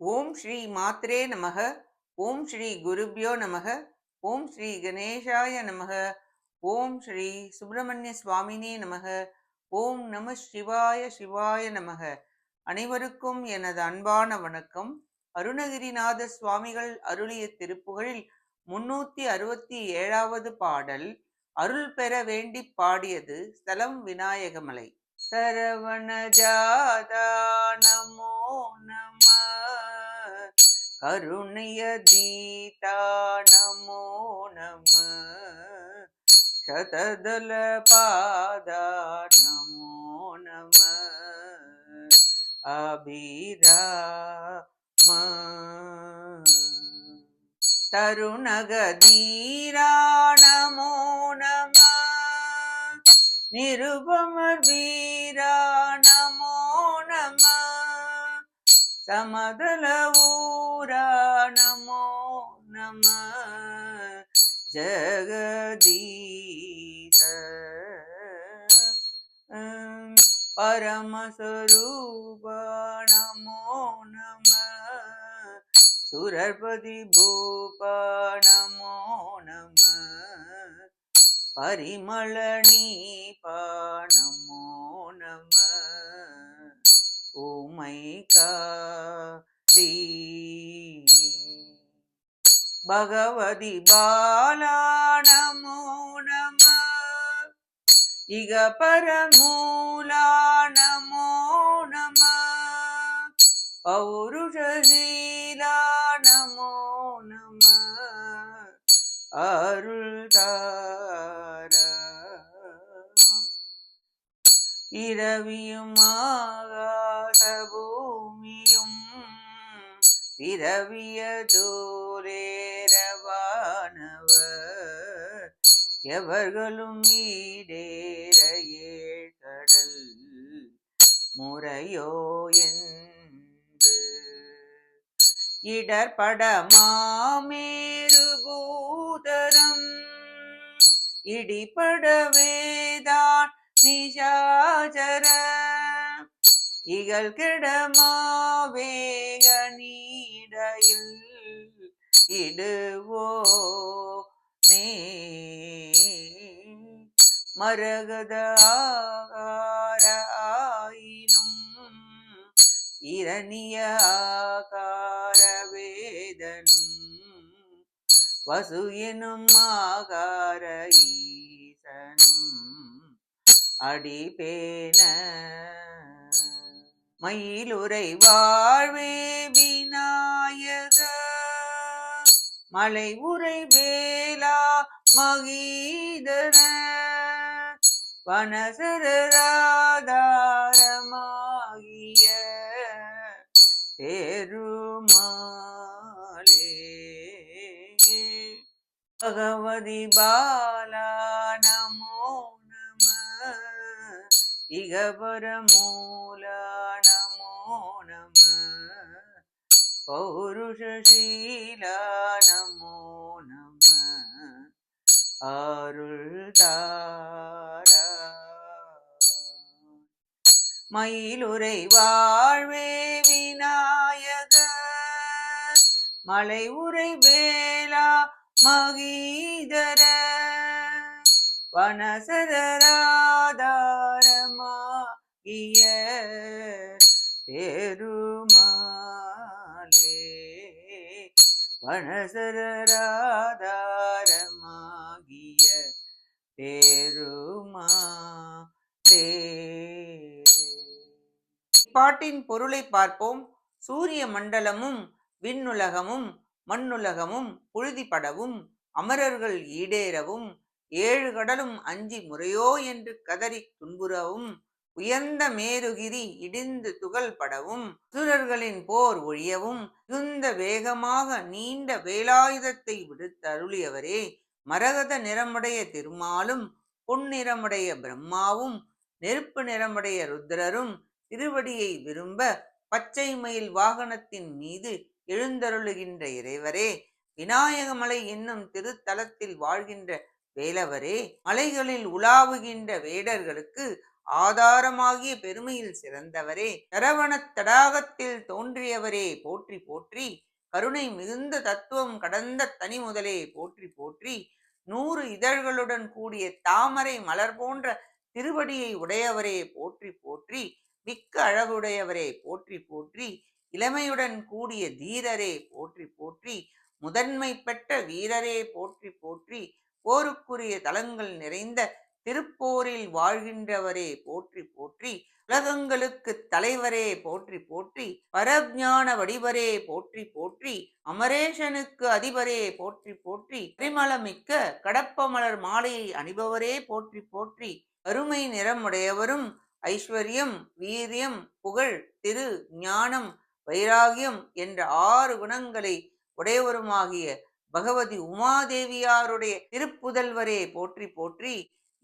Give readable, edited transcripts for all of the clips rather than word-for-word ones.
ஓம் ஸ்ரீ மாத்ரே நமக. ஓம் ஸ்ரீ குருப்யோ நமக. ஓம் ஸ்ரீ கணேஷாய நமக. ஓம் ஸ்ரீ சுப்பிரமணிய சுவாமினே நமக. ஓம் நம சிவாய சிவாய நமக. அனைவருக்கும் எனது அன்பான வணக்கம். அருணகிரிநாத சுவாமிகள் அருளிய திருப்புகழில் 367வது பாடல். அருள் பெற வேண்டி பாடியது ஸ்தலம் விநாயகமலை. சரவணஜாதா நமோ நம. கருணையதீதா நமோ நம. சததல பாதா நமோ நம. அபிராம தருணகதீரா நமோ நம. நிருபமர் வீரா நமோ நம. சமதல ஊரா நமோ நம. ஜகதீத பரமஸ்வரூபா நமோ நம. சுரர்பதி பூபா நமோ நம. பரிமளநீபா நமோ நம. ஓமைகாரி பகவதி பாலா நமோ நம. இக பரமூலா நமோ நம. பௌருஷீலா நமோ நம. அருள்தார இரவியும் ஆகாசபூமியும் இரவியதோரேரவானவர் எவர்களும் ஈடேற ஏழ்கடல் முறையோ என்று இடர்பட மாமேரு பூதரம் இடிபட வேதான் நிஷாச்சர இகழ் கெடமாவேக நீடையில் இடுவோ மே. மரகத ஆகார ஆயினும் இரணிய ஆகார வேதனும் வசு எனும் ஆகார ஈசனும் அடிபேன. மயிலுரை வாழ்வே விநாயக மலை உரை வேலா மகீதர வனசராதாரமாகிய பெருமாளே. பகவதி பாலா நமோ நம. இகபரமூலா நமோ நம. பௌருஷீலா நமோ நம. அருள்தாரா மயிலுரை வாழ்வே விநாயக மலை உரை வேலா மகீதர வனசராதாரமாகிய பெருமாளே. வனசராதாரமாகிய பெருமாளே. இப்பாட்டின் பொருளை பார்ப்போம். சூரிய மண்டலமும் விண்ணுலகமும் மண்ணுலகமும் புழுதிப்படவும் அமரர்கள் ஈடேறவும் 7 கடலும் அஞ்சி முறையோ என்று கதறி துன்புறவும் உயர்ந்த மேருகிரி இடிந்து துகள் படவும் அசுரர்களின் போர் ஒழியவும் மிகுந்த வேகமாக நீண்ட வேலாயுதத்தை விடுத்து அருளியவரே. மரகத நிறமுடைய திருமாலும் பொன்னிறமுடைய பிரம்மாவும் நெருப்பு நிறமுடைய ருத்ரரும் திருவடியை விரும்ப பச்சை மயில் வாகனத்தின் மீது எழுந்தருளுகின்ற இறைவரே. விநாயகமலை என்னும் திருத்தலத்தில் வாழ்கின்ற வேலவரே. மலைகளில் உலாவுகின்ற வேடர்களுக்கு ஆதாரமாகிய பெருமையில் சிறந்தவரே, சரவணத் தடாகத்தில் தோன்றியவரே போற்றி போற்றி, கருணை மிகுந்த தத்துவம் கடந்த தனி முதலே போற்றி போற்றி, 100 இதழ்களுடன் கூடிய தாமரை மலர் போன்ற திருவடியை உடையவரே போற்றி போற்றி, மிக்க அழகுடையவரே போற்றி போற்றி, இளமையுடன் கூடிய தீரரே போற்றி போற்றி, முதன்மை பெற்ற வீரரே போற்றி போற்றி, போருக்குரிய தலங்கள் நிறைந்த திருப்போரில் வாழ்கின்றவரே போற்றி போற்றி, உலகங்களுக்கு தலைவரே போற்றி போற்றி, பரஜான வடிவரே போற்றி போற்றி, அமரேஷனுக்கு அதிபரே போற்றி போற்றி, பரிமளமிக்க கடப்பமலர் மாலையை அணிபவரே போற்றி போற்றி, அருமை நிறமுடையவரும் ஐஸ்வர்யம், வீரியம், புகழ், திரு, ஞானம், வைராகியம் என்ற 6 குணங்களை உடையவருமாகிய பகவதி உமாதேவியாருடைய திருப்புதல்வரே போற்றி போற்றி,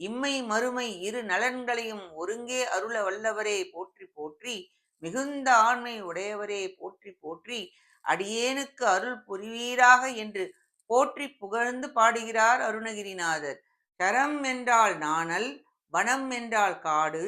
இம்மை மறுமை இரு நலன்களையும் ஒருங்கே அருள வல்லவரே போற்றி போற்றி, மிகுந்த ஆண்மை உடையவரே போற்றி போற்றி, அடியேனுக்கு அருள் புரிவீராக என்று போற்றி புகழ்ந்து பாடுகிறார் அருணகிரிநாதர். சரம் என்றால் நாணல், வனம் என்றால் காடு,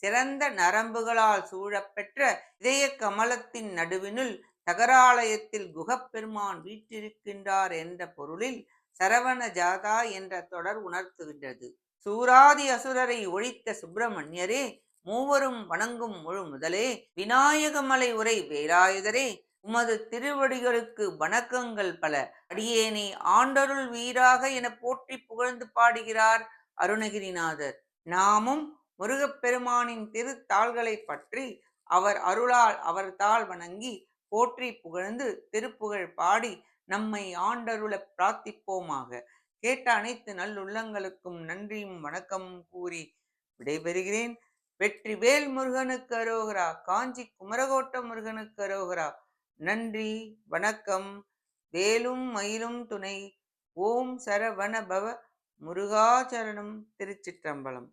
சிறந்த நரம்புகளால் சூழப்பெற்ற இதய கமலத்தின் நடுவினுள் தகராலயத்தில் குகப்பெருமான் வீற்றிருக்கின்றார் என்ற பொருளில் சரவண ஜாதா என்ற தொடர் உணர்த்துகின்றது. சூராதி அசுரரை ஒழித்த சுப்பிரமணியரே, மூவரும் வணங்கும் முழு முதலே, விநாயகமலை உரை வேலாயுதரே, உமது திருவடிகளுக்கு வணக்கங்கள் பல, அடியேனை ஆண்டருள் வீராக என போற்றி புகழ்ந்து பாடுகிறார் அருணகிரிநாதர். நாமும் முருகப்பெருமானின் திருத்தாள்களை பற்றி அவர் அருளால் அவர் தாள் வணங்கி போற்றி புகழ்ந்து திருப்புகழ் பாடி நம்மை ஆண்டருள பிரார்த்திப்போமாக. கேட்ட அனைத்து நல்லுள்ளங்களுக்கும் நன்றியும் வணக்கமும் கூறி விடைபெறுகிறேன். வெற்றி வேல் முருகனுக்கு அரோகரா. காஞ்சி குமரகோட்ட முருகனுக்கு அரோகரா. நன்றி, வணக்கம். வேலும் மயிலும் துணை. ஓம் சரவண பவ. முருகாச்சரணம். திருச்சிற்றம்பலம்.